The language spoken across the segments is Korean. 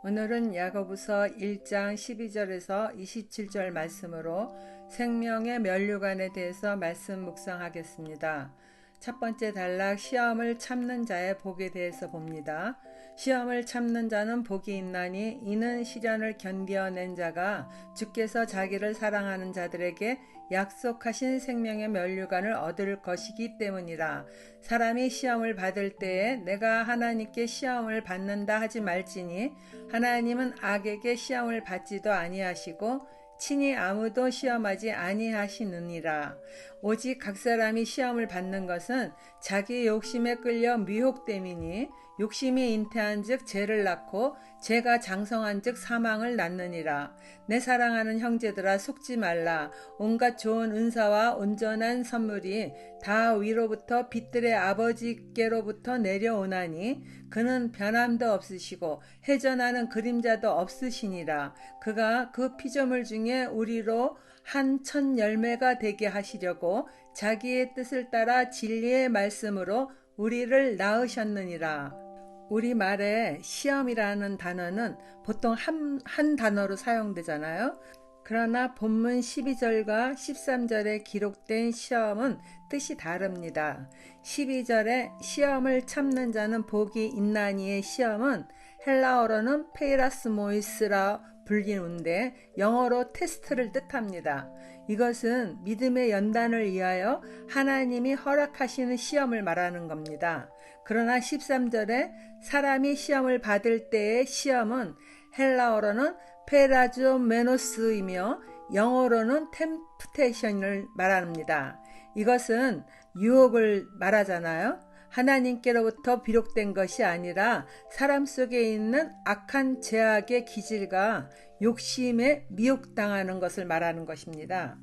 오늘은 야고보서 1장 12절에서 27절 말씀으로 생명의 면류관에 대해서 말씀 묵상하겠습니다. 첫 번째 단락, 시험을 참는 자의 복에 대해서 봅니다. 시험을 참는 자는 복이 있나니 이는 시련을 견뎌낸 자가 주께서 자기를 사랑하는 자들에게 약속하신 생명의 면류관을 얻을 것이기 때문이라. 사람이 시험을 받을 때에 내가 하나님께 시험을 받는다 하지 말지니 하나님은 악에게 시험을 받지도 아니하시고 친히 아무도 시험하지 아니하시느니라. 오직 각 사람이 시험을 받는 것은 자기 욕심에 끌려 미혹됨이니 욕심이 잉태한즉 죄를 낳고 죄가 장성한즉 사망을 낳느니라. 내 사랑하는 형제들아, 속지 말라. 온갖 좋은 은사와 온전한 선물이 다 위로부터 빛들의 아버지께로부터 내려오나니 그는 변함도 없으시고 회전하는 그림자도 없으시니라. 그가 그 피조물 중에 우리로 한 첫 열매가 되게 하시려고 자기의 뜻을 따라 진리의 말씀으로 우리를 낳으셨느니라. 우리말에 시험이라는 단어는 보통 한 단어로 사용되잖아요. 그러나 본문 12절과 13절에 기록된 시험은 뜻이 다릅니다. 12절에 시험을 참는 자는 복이 있나니의 시험은 헬라어로는 페이라스모이스라 불리는데 영어로 테스트를 뜻합니다. 이것은 믿음의 연단을 위하여 하나님이 허락하시는 시험을 말하는 겁니다. 그러나 13절에 사람이 시험을 받을 때의 시험은 헬라어로는 페라조메노스이며 영어로는 템프테이션을 말합니다. 이것은 유혹을 말하잖아요. 하나님께로부터 비록된 것이 아니라 사람 속에 있는 악한 죄악의 기질과 욕심에 미혹당하는 것을 말하는 것입니다.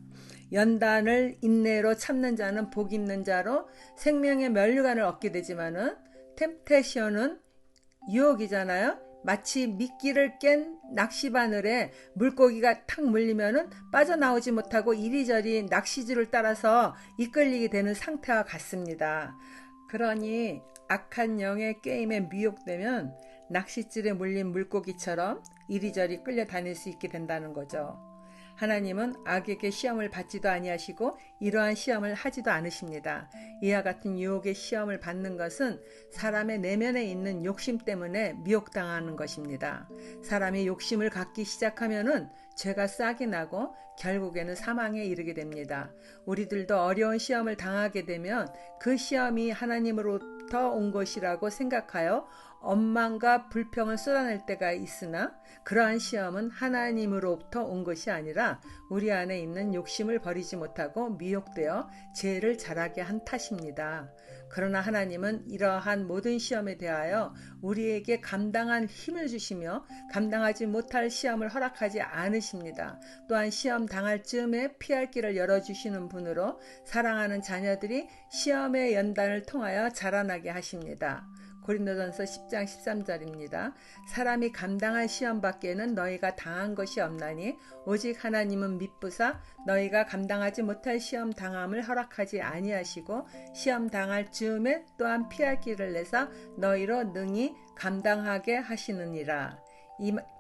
연단을 인내로 참는 자는 복 있는 자로 생명의 면류관을 얻게 되지만은 템테이션은 유혹이잖아요. 마치 미끼를 깬 낚시바늘에 물고기가 탁 물리면은 빠져나오지 못하고 이리저리 낚시줄을 따라서 이끌리게 되는 상태와 같습니다. 그러니 악한 영의 게임에 미혹되면 낚싯줄에 물린 물고기처럼 이리저리 끌려다닐 수 있게 된다는 거죠. 하나님은 악에게 시험을 받지도 아니하시고 이러한 시험을 하지도 않으십니다. 이와 같은 유혹의 시험을 받는 것은 사람의 내면에 있는 욕심 때문에 미혹당하는 것입니다. 사람이 욕심을 갖기 시작하면은 죄가 싹이 나고 결국에는 사망에 이르게 됩니다. 우리들도 어려운 시험을 당하게 되면 그 시험이 하나님으로부터 온 것이라고 생각하여 원망과 불평을 쏟아낼 때가 있으나 그러한 시험은 하나님으로부터 온 것이 아니라 우리 안에 있는 욕심을 버리지 못하고 미혹되어 죄를 자라게 한 탓입니다. 그러나 하나님은 이러한 모든 시험에 대하여 우리에게 감당한 힘을 주시며 감당하지 못할 시험을 허락하지 않으십니다. 또한 시험 당할 즈음에 피할 길을 열어주시는 분으로 사랑하는 자녀들이 시험의 연단을 통하여 자라나게 하십니다. 고린도전서 10장 13절입니다. 사람이 감당한 시험 밖에는 너희가 당한 것이 없나니 오직 하나님은 미쁘사 너희가 감당하지 못할 시험 당함을 허락하지 아니하시고 시험 당할 즈음에 또한 피할 길을 내사 너희로 능히 감당하게 하시느니라.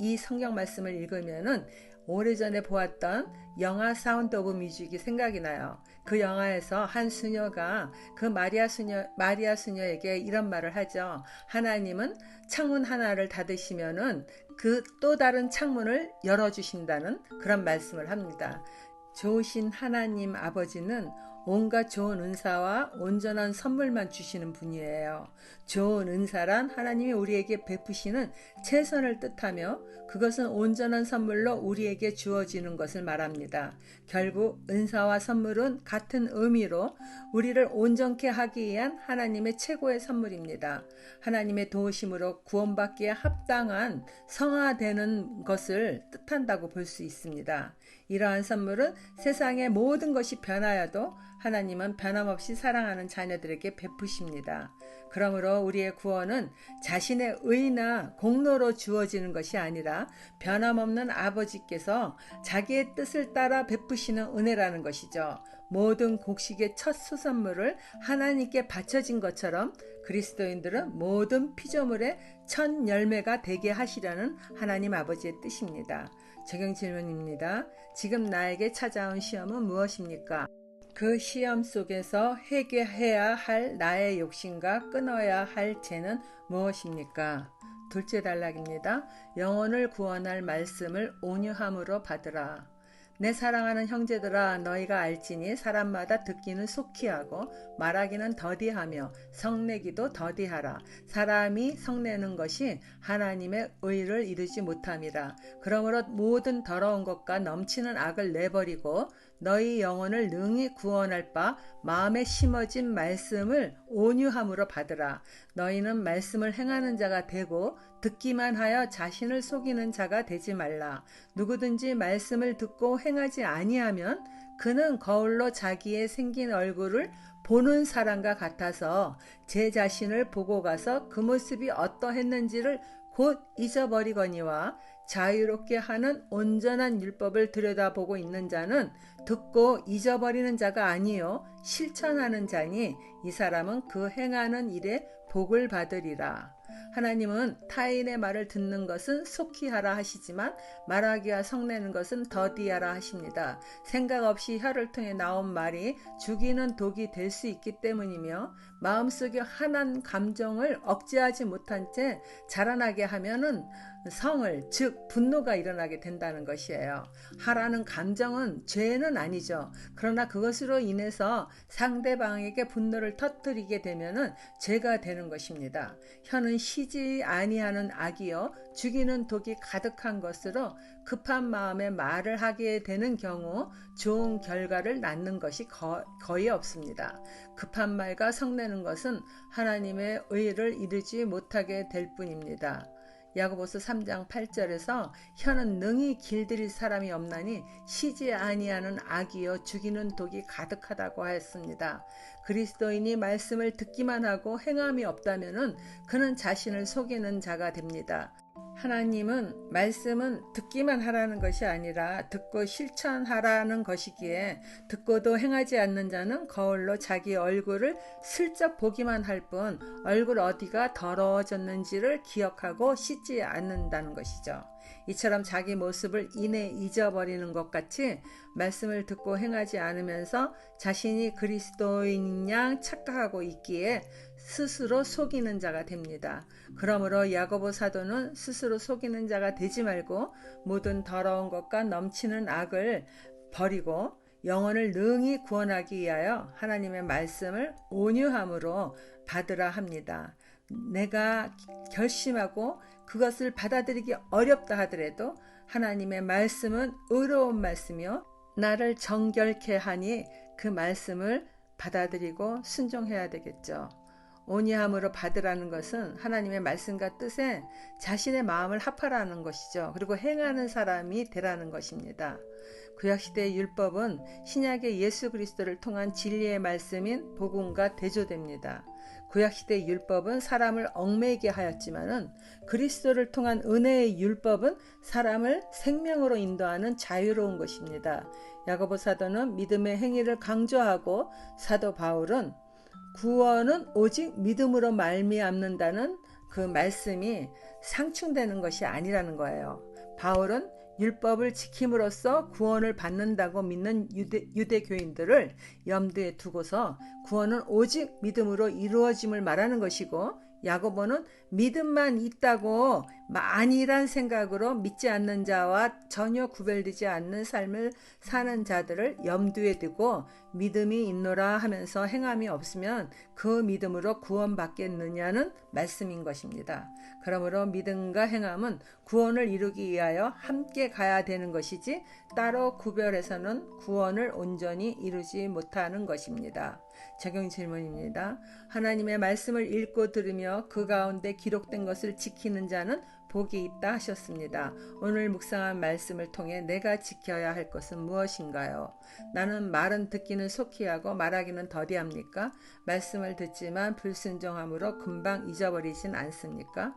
이 성경 말씀을 읽으면은 오래전에 보았던 영화 사운드 오브 뮤직이 생각이 나요. 그 영화에서 한 수녀가 그 마리아 수녀에게 이런 말을 하죠. 하나님은 창문 하나를 닫으시면은 그 또 다른 창문을 열어주신다는 그런 말씀을 합니다. 좋으신 하나님 아버지는 온갖 좋은 은사와 온전한 선물만 주시는 분이에요. 좋은 은사란 하나님이 우리에게 베푸시는 최선을 뜻하며 그것은 온전한 선물로 우리에게 주어지는 것을 말합니다. 결국 은사와 선물은 같은 의미로 우리를 온전케 하기 위한 하나님의 최고의 선물입니다. 하나님의 도우심으로 구원받기에 합당한 성화되는 것을 뜻한다고 볼 수 있습니다. 이러한 선물은 세상의 모든 것이 변하여도 하나님은 변함없이 사랑하는 자녀들에게 베푸십니다. 그러므로 우리의 구원은 자신의 의나 공로로 주어지는 것이 아니라 변함없는 아버지께서 자기의 뜻을 따라 베푸시는 은혜라는 것이죠. 모든 곡식의 첫 수산물을 하나님께 바쳐진 것처럼 그리스도인들은 모든 피조물의 첫 열매가 되게 하시려는 하나님 아버지의 뜻입니다. 적용 질문입니다. 지금 나에게 찾아온 시험은 무엇입니까? 그 시험 속에서 해결해야 할 나의 욕심과 끊어야 할 죄는 무엇입니까? 둘째 단락입니다. 영혼을 구원할 말씀을 온유함으로 받으라. 내 사랑하는 형제들아, 너희가 알지니 사람마다 듣기는 속히 하고 말하기는 더디하며 성내기도 더디하라. 사람이 성내는 것이 하나님의 의를 이루지 못함이라. 그러므로 모든 더러운 것과 넘치는 악을 내버리고 너희 영혼을 능히 구원할 바 마음에 심어진 말씀을 온유함으로 받으라. 너희는 말씀을 행하는 자가 되고 듣기만 하여 자신을 속이는 자가 되지 말라. 누구든지 말씀을 듣고 행하지 아니하면 그는 거울로 자기의 생긴 얼굴을 보는 사람과 같아서 제 자신을 보고 가서 그 모습이 어떠했는지를 곧 잊어버리거니와 자유롭게 하는 온전한 율법을 들여다보고 있는 자는 듣고 잊어버리는 자가 아니요 실천하는 자니 이 사람은 그 행하는 일에 복을 받으리라. 하나님은 타인의 말을 듣는 것은 속히 하라 하시지만 말하기와 성내는 것은 더디하라 하십니다. 생각 없이 혀를 통해 나온 말이 죽이는 독이 될 수 있기 때문이며 마음속에 한한 감정을 억제하지 못한 채 자라나게 하면은 성을 즉 분노가 일어나게 된다는 것이에요. 하라는 감정은 죄는 아니죠. 그러나 그것으로 인해서 상대방에게 분노를 터뜨리게 되면은 죄가 되는 것입니다. 혀는 쉬지 아니하는 악이요 죽이는 독이 가득한 것으로 급한 마음에 말을 하게 되는 경우 좋은 결과를 낳는 것이 거의 없습니다. 급한 말과 성내는 것은 하나님의 의를 이루지 못하게 될 뿐입니다. 야고보서 3장 8절에서 혀는 능히 길들일 사람이 없나니 쉬지 아니하는 악이요 죽이는 독이 가득하다고 하였습니다. 그리스도인이 말씀을 듣기만 하고 행함이 없다면 그는 자신을 속이는 자가 됩니다. 하나님은 말씀은 듣기만 하라는 것이 아니라 듣고 실천하라는 것이기에 듣고도 행하지 않는 자는 거울로 자기 얼굴을 슬쩍 보기만 할 뿐 얼굴 어디가 더러워졌는지를 기억하고 씻지 않는다는 것이죠. 이처럼 자기 모습을 이내 잊어버리는 것 같이 말씀을 듣고 행하지 않으면서 자신이 그리스도인 양 착각하고 있기에 스스로 속이는 자가 됩니다. 그러므로 야고보 사도는 스스로 속이는 자가 되지 말고 모든 더러운 것과 넘치는 악을 버리고 영혼을 능히 구원하기 위하여 하나님의 말씀을 온유함으로 받으라 합니다. 내가 결심하고 그것을 받아들이기 어렵다 하더라도 하나님의 말씀은 의로운 말씀이요 나를 정결케 하니 그 말씀을 받아들이고 순종해야 되겠죠. 온유함으로 받으라는 것은 하나님의 말씀과 뜻에 자신의 마음을 합하라는 것이죠. 그리고 행하는 사람이 되라는 것입니다. 구약시대의 율법은 신약의 예수 그리스도를 통한 진리의 말씀인 복음과 대조됩니다. 구약시대의 율법은 사람을 얽매이게 하였지만은 그리스도를 통한 은혜의 율법은 사람을 생명으로 인도하는 자유로운 것입니다. 야고보 사도는 믿음의 행위를 강조하고 사도 바울은 구원은 오직 믿음으로 말미암는다는 그 말씀이 상충되는 것이 아니라는 거예요. 바울은 율법을 지킴으로써 구원을 받는다고 믿는 유대교인들을 염두에 두고서 구원은 오직 믿음으로 이루어짐을 말하는 것이고 야고보는 믿음만 있다고 안일한 생각으로 믿지 않는 자와 전혀 구별되지 않는 삶을 사는 자들을 염두에 두고 믿음이 있노라 하면서 행함이 없으면 그 믿음으로 구원받겠느냐는 말씀인 것입니다. 그러므로 믿음과 행함은 구원을 이루기 위하여 함께 가야 되는 것이지 따로 구별해서는 구원을 온전히 이루지 못하는 것입니다. 적용 질문입니다. 하나님의 말씀을 읽고 들으며 그 가운데 기록된 것을 지키는 자는 복이 있다 하셨습니다. 오늘 묵상한 말씀을 통해 내가 지켜야 할 것은 무엇인가요? 나는 말은 듣기는 속히 하고 말하기는 더디합니까? 말씀을 듣지만 불순종함으로 금방 잊어버리진 않습니까?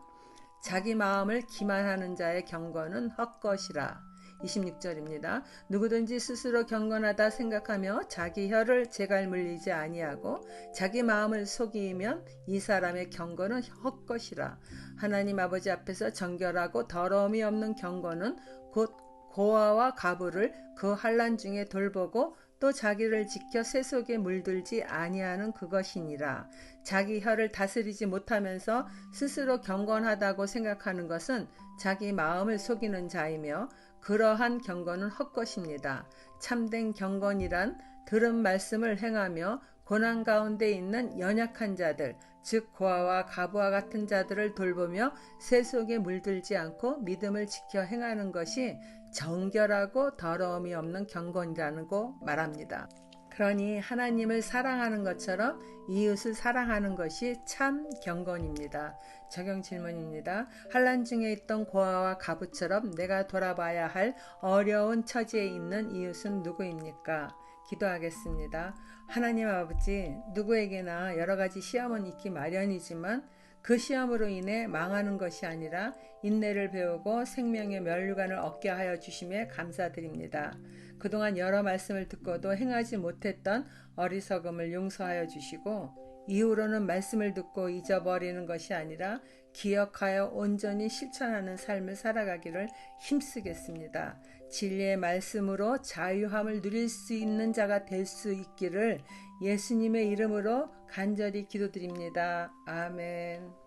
자기 마음을 기만하는 자의 경건은 헛것이라. 26절입니다. 누구든지 스스로 경건하다 생각하며 자기 혀를 제갈 물리지 아니하고 자기 마음을 속이면 이 사람의 경건은 헛것이라. 하나님 아버지 앞에서 정결하고 더러움이 없는 경건은 곧 고아와 가부를 그 환난 중에 돌보고 또 자기를 지켜 새 속에 물들지 아니하는 그것이니라. 자기 혀를 다스리지 못하면서 스스로 경건하다고 생각하는 것은 자기 마음을 속이는 자이며 그러한 경건은 헛것입니다. 참된 경건이란 들은 말씀을 행하며 고난 가운데 있는 연약한 자들, 즉 고아와 가부와 같은 자들을 돌보며 새 속에 물들지 않고 믿음을 지켜 행하는 것이 정결하고 더러움이 없는 경건이라고 말합니다. 그러니 하나님을 사랑하는 것처럼 이웃을 사랑하는 것이 참 경건입니다. 적용 질문입니다. 환난 중에 있던 고아와 가부처럼 내가 돌아봐야 할 어려운 처지에 있는 이웃은 누구입니까? 기도하겠습니다. 하나님 아버지, 누구에게나 여러 가지 시험은 있기 마련이지만 그 시험으로 인해 망하는 것이 아니라 인내를 배우고 생명의 면류관을 얻게 하여 주심에 감사드립니다. 그동안 여러 말씀을 듣고도 행하지 못했던 어리석음을 용서하여 주시고 이후로는 말씀을 듣고 잊어버리는 것이 아니라 기억하여 온전히 실천하는 삶을 살아가기를 힘쓰겠습니다. 진리의 말씀으로 자유함을 누릴 수 있는 자가 될 수 있기를 예수님의 이름으로 간절히 기도드립니다. 아멘.